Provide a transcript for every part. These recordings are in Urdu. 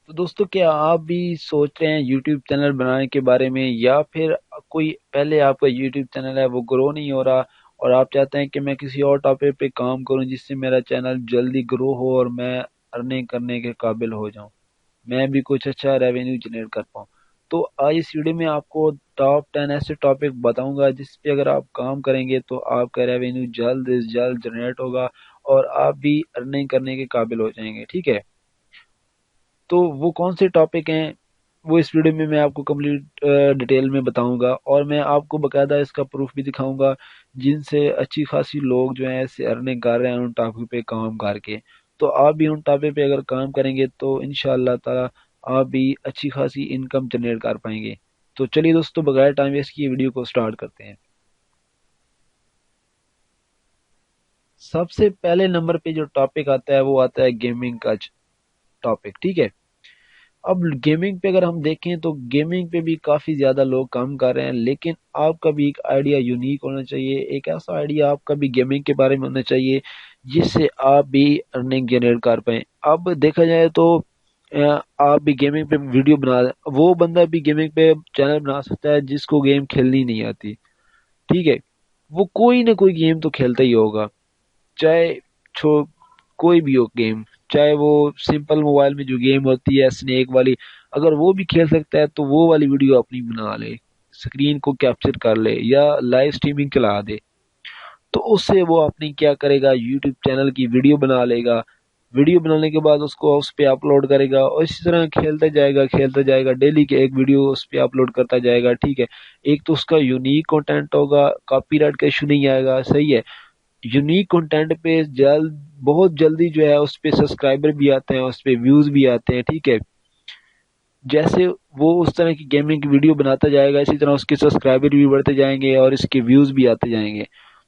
تو دوستوں کیا آپ بھی سوچ رہے ہیں یوٹیوب چینل بنانے کے بارے میں، یا پھر کوئی پہلے آپ کا یوٹیوب چینل ہے وہ گرو نہیں ہو رہا اور آپ چاہتے ہیں کہ میں کسی اور ٹاپک پہ کام کروں جس سے میرا چینل جلدی گرو ہو اور میں ارننگ کرنے کے قابل ہو جاؤں، میں بھی کچھ اچھا ریونیو جنریٹ کر پاؤں؟ تو آج اس ویڈیو میں آپ کو ٹاپ 10 ایسے ٹاپک بتاؤں گا جس پہ اگر آپ کام کریں گے تو آپ کا ریونیو جلد از جلد جنریٹ ہوگا اور آپ بھی ارننگ کرنے کے قابل ہو جائیں گے، ٹھیک ہے؟ تو وہ کون سے ٹاپک ہیں وہ اس ویڈیو میں آپ کو کمپلیٹ ڈیٹیل میں بتاؤں گا، اور میں آپ کو باقاعدہ اس کا پروف بھی دکھاؤں گا جن سے اچھی خاصی لوگ جو ہیں ایسے ارننگ کر رہے ہیں ان ٹاپک پہ کام کر کے۔ تو آپ بھی ان ٹاپک پہ اگر کام کریں گے تو انشاءاللہ تعالی آپ بھی اچھی خاصی انکم جنریٹ کر پائیں گے۔ تو چلیے دوستو بغیر ٹائم ویسٹ کیے ویڈیو کو سٹارٹ کرتے ہیں۔ سب سے پہلے نمبر پہ جو ٹاپک آتا ہے وہ آتا ہے گیمنگ کا ٹاپک، ٹھیک ہے؟ اب گیمنگ پہ اگر ہم دیکھیں تو گیمنگ پہ بھی کافی زیادہ لوگ کام کر رہے ہیں، لیکن آپ کا بھی ایک آئیڈیا یونیک ہونا چاہیے، ایک ایسا آئیڈیا آپ کا بھی گیمنگ کے بارے میں ہونا چاہیے جس سے آپ بھی ارننگ جنریٹ کر پائیں۔ اب دیکھا جائے تو آپ بھی گیمنگ پہ ویڈیو بنا وہ بندہ بھی گیمنگ پہ چینل بنا سکتا ہے جس کو گیم کھیلنی نہیں آتی، ٹھیک ہے؟ وہ کوئی نہ کوئی گیم تو کھیلتا ہی ہوگا، چاہے کوئی بھی ہو گیم، چاہے وہ سمپل موبائل میں جو گیم ہوتی ہے سنیک والی، اگر وہ بھی کھیل سکتا ہے تو وہ والی ویڈیو اپنی بنا لے، اسکرین کو کیپچر کر لے یا لائیو سٹریمنگ چلا دے، تو اس سے وہ اپنی کیا کرے گا، یوٹیوب چینل کی ویڈیو بنا لے گا، ویڈیو بنانے کے بعد اس کو اس پہ اپلوڈ کرے گا اور اسی طرح کھیلتا جائے گا ڈیلی کے ایک ویڈیو اس پہ اپلوڈ کرتا جائے گا، ٹھیک ہے؟ ایک تو اس کا یونیک کنٹینٹ ہوگا، کاپی رائٹ کا ایشو نہیں آئے گا، صحیح ہے؟ یونیک کنٹینٹ پہ بہت جلدی جو ہے اس پہ سبسکرائبر بھی آتے ہیں، اس پہ ویوز بھی آتے ہیں، ٹھیک ہے؟ جیسے وہ اس طرح کی گیمنگ کی ویڈیو بناتا جائے گا اسی طرح اس کے سبسکرائبر بھی بڑھتے جائیں گے اور اس کے ویوز بھی آتے جائیں گے۔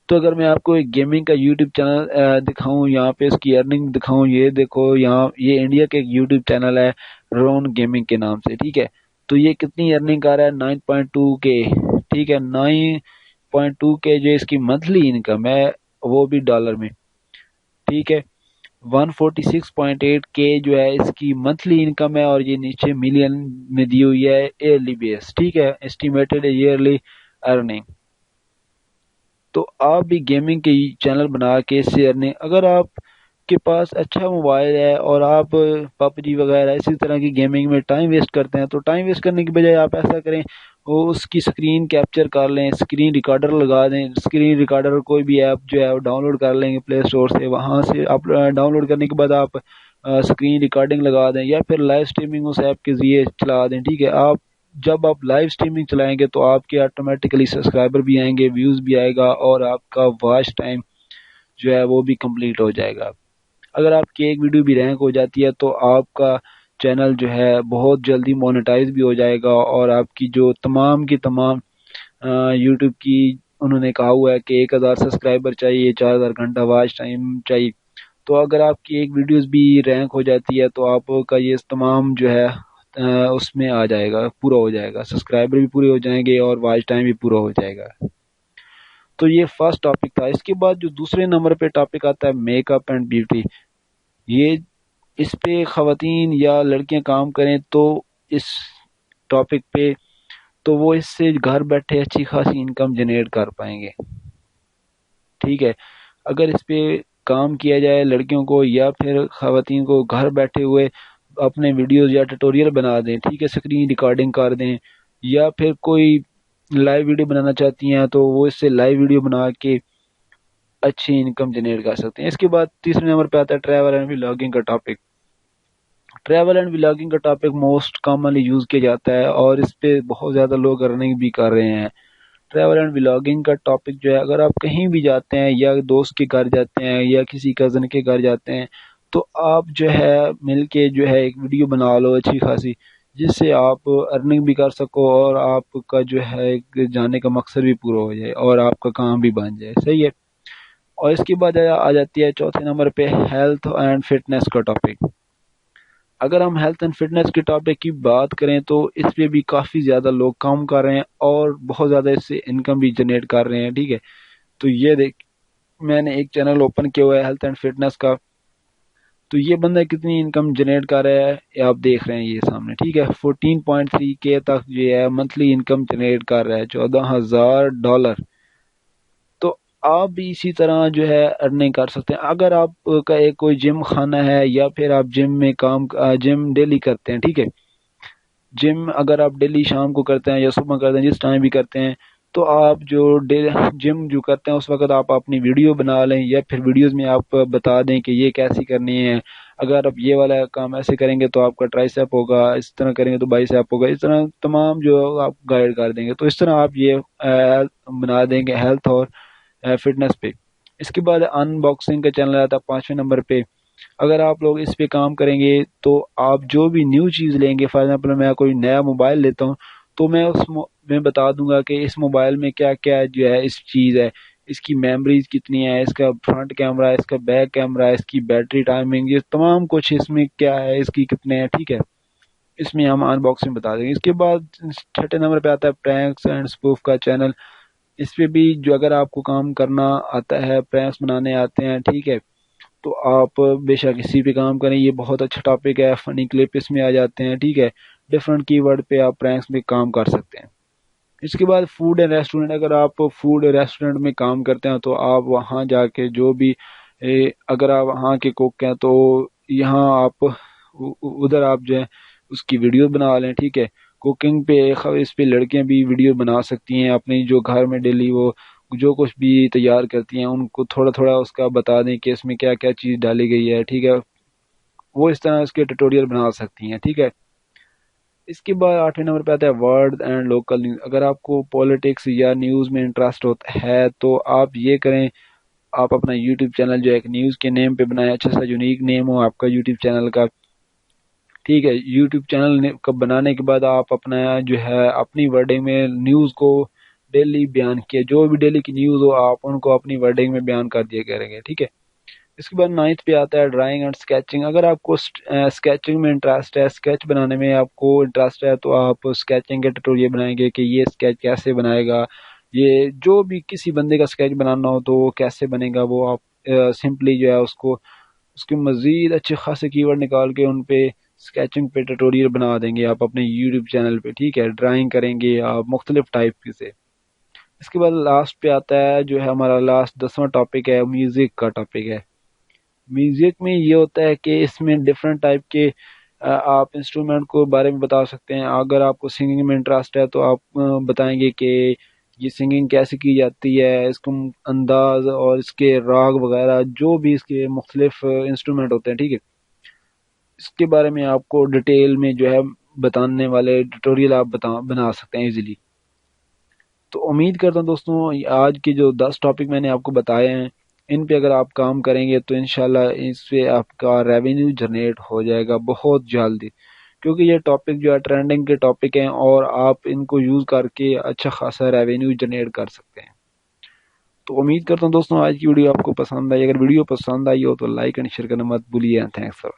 تو اگر میں آپ کو ایک گیمنگ کا یوٹیوب چینل دکھاؤں، یہاں پہ اس کی ارننگ دکھاؤں، یہ دیکھو یہاں یہ انڈیا کے ایک یوٹیوب چینل ہے رون گیمنگ کے نام سے، ٹھیک ہے؟ تو یہ کتنی ارننگ کر رہا ہے؟ 9.2 کے، ٹھیک ہے؟ 9.2 کے جو اس کی منتھلی انکم ہے وہ بھی ڈالر میں، ٹھیک ہے؟ 146.8 کے جو ہے اس کی منتھلی انکم ہے، اور یہ نیچے ملین میں دی ہوئی ہے ایئرلی بیس، ٹھیک ہے؟ Estimated early earning. تو آپ بھی گیمنگ کے چینل بنا کے اس سے ارننگ، اگر آپ کے پاس اچھا موبائل ہے اور آپ پب جی وغیرہ اسی طرح کی گیمنگ میں ٹائم ویسٹ کرتے ہیں تو ٹائم ویسٹ کرنے کی بجائے آپ ایسا کریں، وہ اس کی سکرین کیپچر کر لیں، سکرین ریکارڈر لگا دیں، سکرین ریکارڈر کوئی بھی ایپ جو ہے وہ ڈاؤن لوڈ کر لیں گے پلے اسٹور سے، وہاں سے آپ ڈاؤن لوڈ کرنے کے بعد آپ سکرین ریکارڈنگ لگا دیں یا پھر لائیو سٹریمنگ اس ایپ کے ذریعے چلا دیں، ٹھیک ہے؟ جب آپ لائیو سٹریمنگ چلائیں گے تو آپ کے آٹومیٹکلی سبسکرائبر بھی آئیں گے، ویوز بھی آئے گا اور آپ کا واچ ٹائم جو ہے وہ بھی کمپلیٹ ہو جائے گا۔ اگر آپ کی ایک ویڈیو بھی رینک ہو جاتی ہے تو آپ کا چینل جو ہے بہت جلدی مونیٹائز بھی ہو جائے گا، اور آپ کی جو تمام کی تمام یوٹیوب کی انہوں نے کہا ہوا ہے کہ 1000 سبسکرائبر چاہیے، 4000 گھنٹہ واچ ٹائم چاہیے، تو اگر آپ کی ایک ویڈیوز بھی رینک ہو جاتی ہے تو آپ کا یہ تمام جو ہے اس میں آ جائے گا، پورا ہو جائے گا، سبسکرائبر بھی پورے ہو جائیں گے اور واچ ٹائم بھی پورا ہو جائے گا۔ تو یہ فرسٹ ٹاپک تھا۔ اس کے بعد جو دوسرے نمبر پہ ٹاپک آتا ہے میک اپ اینڈ بیوٹی، یہ اس پہ خواتین یا لڑکیاں کام کریں تو اس ٹاپک پہ تو وہ اس سے گھر بیٹھے اچھی خاصی انکم جنریٹ کر پائیں گے، ٹھیک ہے؟ اگر اس پہ کام کیا جائے لڑکیوں کو یا پھر خواتین کو گھر بیٹھے ہوئے اپنے ویڈیوز یا ٹیٹوریل بنا دیں، ٹھیک ہے؟ سکرین ریکارڈنگ کر دیں یا پھر کوئی لائیو ویڈیو بنانا چاہتی ہیں تو وہ اس سے لائیو ویڈیو بنا کے اچھی انکم جنریٹ کر سکتے ہیں۔ اس کے بعد تیسرے نمبر پہ آتا ہے ٹریول اینڈ ولاگنگ کا ٹاپک۔ ٹریول اینڈ ولاگنگ کا ٹاپک موسٹ کامنلی یوز کیا جاتا ہے اور اس پہ بہت زیادہ لوگ ارننگ بھی کر رہے ہیں۔ ٹریول اینڈ ولاگنگ کا ٹاپک جو ہے، اگر آپ کہیں بھی جاتے ہیں یا دوست کے گھر جاتے ہیں یا کسی کزن کے گھر جاتے ہیں تو آپ جو ہے مل کے جو ہے ایک ویڈیو بنا لو اچھی خاصی، جس سے آپ ارننگ بھی کر سکو اور آپ کا جو ہے جانے کا مقصد بھی پورا ہو جائے اور آپ کا کام بھی بن جائے، صحیح ہے؟ اور اس کے بعد آ جاتی ہے چوتھے نمبر پہ ہیلتھ اینڈ فٹنس کا ٹاپک۔ اگر ہم ہیلتھ اینڈ فٹنس کے ٹاپک کی بات کریں تو اس پہ بھی کافی زیادہ لوگ کام کر رہے ہیں اور بہت زیادہ اس سے انکم بھی جنریٹ کر رہے ہیں، ٹھیک ہے؟ تو یہ دیکھ میں نے ایک چینل اوپن کیا ہوا ہے ہیلتھ اینڈ فٹنس کا، تو یہ بندہ کتنی انکم جنریٹ کر رہا ہے یہ آپ دیکھ رہے ہیں یہ سامنے، ٹھیک ہے 14.3K تک جو ہے منتھلی انکم جنریٹ کر رہا ہے، $14,000۔ تو آپ بھی اسی طرح جو ہے ارننگ کر سکتے ہیں۔ اگر آپ کا ایک کوئی جم خانہ ہے یا پھر آپ جم میں جم ڈیلی کرتے ہیں، ٹھیک ہے، جم اگر آپ ڈیلی شام کو کرتے ہیں یا صبح کرتے ہیں، جس ٹائم بھی کرتے ہیں، تو آپ جو جم جو کرتے ہیں اس وقت آپ اپنی ویڈیو بنا لیں، یا پھر ویڈیوز میں آپ بتا دیں کہ یہ کیسی کرنی ہے، اگر آپ یہ والا کام ایسے کریں گے تو آپ کا ٹرائسیپ ہوگا، اس طرح کریں گے تو بائسیپ ہوگا، اس طرح تمام جو آپ گائیڈ کر دیں گے، تو اس طرح آپ یہ بنا دیں گے ہیلتھ اور فٹنس پہ۔ اس کے بعد ان باکسنگ کا چینل آتا ہے 5ویں نمبر پہ۔ اگر آپ لوگ اس پہ کام کریں گے تو آپ جو بھی نیو چیز لیں گے، فار ایگزامپل میں کوئی نیا موبائل لیتا ہوں تو میں میں بتا دوں گا کہ اس موبائل میں کیا کیا جو ہے اس چیز ہے، اس کی میموریز کتنی ہے، اس کا فرنٹ کیمرہ، اس کا بیک کیمرہ، اس کی بیٹری ٹائمنگ، یہ تمام کچھ اس میں کیا ہے، اس کی کتنے ہیں، ٹھیک ہے، اس میں ہم ان باکسنگ بتا دیں گے۔ اس کے بعد 6 نمبر پہ آتا ہے پرینکس اینڈ اسپوف کا چینل۔ اس پہ بھی جو اگر آپ کو کام کرنا آتا ہے، پرینکس بنانے آتے ہیں، ٹھیک ہے، تو آپ بے شک اسی پہ کام کریں، یہ بہت اچھا ٹاپک ہے، فنی کلپ اس میں آ جاتے ہیں، ٹھیک ہے، ڈفرنٹ کی ورڈ پہ آپ پرینکس میں کام کر سکتے ہیں۔ اس کے بعد فوڈ اینڈ ریسٹورینٹ، اگر آپ فوڈ ریسٹورینٹ میں کام کرتے ہیں تو آپ وہاں جا کے جو بھی اگر آپ وہاں کے کوک ہیں تو یہاں آپ ادھر آپ جو ہے اس کی ویڈیو بنا لیں، ٹھیک ہے، کوکنگ پہ اس پہ لڑکیاں بھی ویڈیو بنا سکتی ہیں اپنی، جو گھر میں ڈیلی وہ جو کچھ بھی تیار کرتی ہیں ان کو تھوڑا تھوڑا اس کا بتا دیں کہ اس میں کیا کیا چیز ڈالی گئی ہے، ٹھیک ہے، وہ اس طرح اس کے ٹیوٹوریل بنا سکتی ہیں، ٹھیک ہے۔ اس کے بعد 8ویں نمبر پہ آتا ہے ورلڈ اینڈ لوکل نیوز۔ اگر آپ کو پولیٹکس یا نیوز میں انٹرسٹ ہوتا ہے تو آپ یہ کریں، آپ اپنا یوٹیوب چینل جو ایک نیوز کے نیم پہ بنائیں، اچھا سا یونیک نیم ہو آپ کا یوٹیوب چینل کا، ٹھیک ہے۔ یوٹیوب چینل کا بنانے کے بعد آپ اپنا جو ہے اپنی ورڈنگ میں نیوز کو ڈیلی بیان کیا، جو بھی ڈیلی کی نیوز ہو آپ ان کو اپنی ورڈنگ میں بیان کر دیا کریں گے، ٹھیک ہے۔ اس کے بعد 9 پہ آتا ہے ڈرائنگ اینڈ اسکیچنگ۔ اگر آپ کو اسکیچنگ میں انٹرسٹ ہے، اسکیچ بنانے میں آپ کو انٹرسٹ ہے، تو آپ اسکیچنگ کے ٹیوٹوریل بنائیں گے کہ یہ اسکیچ کیسے بنائے گا، یہ جو بھی کسی بندے کا اسکیچ بنانا ہو تو وہ کیسے بنے گا، وہ آپ سمپلی جو ہے اس کو اس کے مزید اچھے خاصے کی ورڈ نکال کے ان پہ اسکیچنگ پہ ٹیوٹوریل بنا دیں گے آپ اپنے یوٹیوب چینل پہ، ٹھیک ہے، ڈرائنگ کریں گے آپ مختلف ٹائپ سے۔ اس کے بعد لاسٹ پہ آتا ہے جو ہے ہمارا لاسٹ 10واں ٹاپک ہے، میوزک کا ٹاپک ہے۔ میوزک میں یہ ہوتا ہے کہ اس میں ڈفرینٹ ٹائپ کے آپ انسٹرومنٹ کو بارے میں بتا سکتے ہیں۔ اگر آپ کو سنگنگ میں انٹرسٹ ہے تو آپ بتائیں گے کہ یہ سنگنگ کیسے کی جاتی ہے، اس کو انداز اور اس کے راگ وغیرہ جو بھی اس کے مختلف انسٹرومنٹ ہوتے ہیں، ٹھیک ہے، اس کے بارے میں آپ کو ڈیٹیل میں جو ہے بتانے والے ٹیوٹوریل آپ بنا سکتے ہیں ایزیلی۔ تو امید کرتا ہوں دوستوں آج کے جو 10 ٹاپک میں نے آپ کو بتائے ہیں ان پہ اگر آپ کام کریں گے تو انشاءاللہ اس پہ آپ کا ریونیو جنریٹ ہو جائے گا بہت جلدی، کیونکہ یہ ٹاپک جو ہے ٹرینڈنگ کے ٹاپک ہیں اور آپ ان کو یوز کر کے اچھا خاصا ریونیو جنریٹ کر سکتے ہیں۔ تو امید کرتا ہوں دوستوں آج کی ویڈیو آپ کو پسند آئی، اگر ویڈیو پسند آئی ہو تو لائک اینڈ شیئر کرنا مت بھولیے۔ Thanks for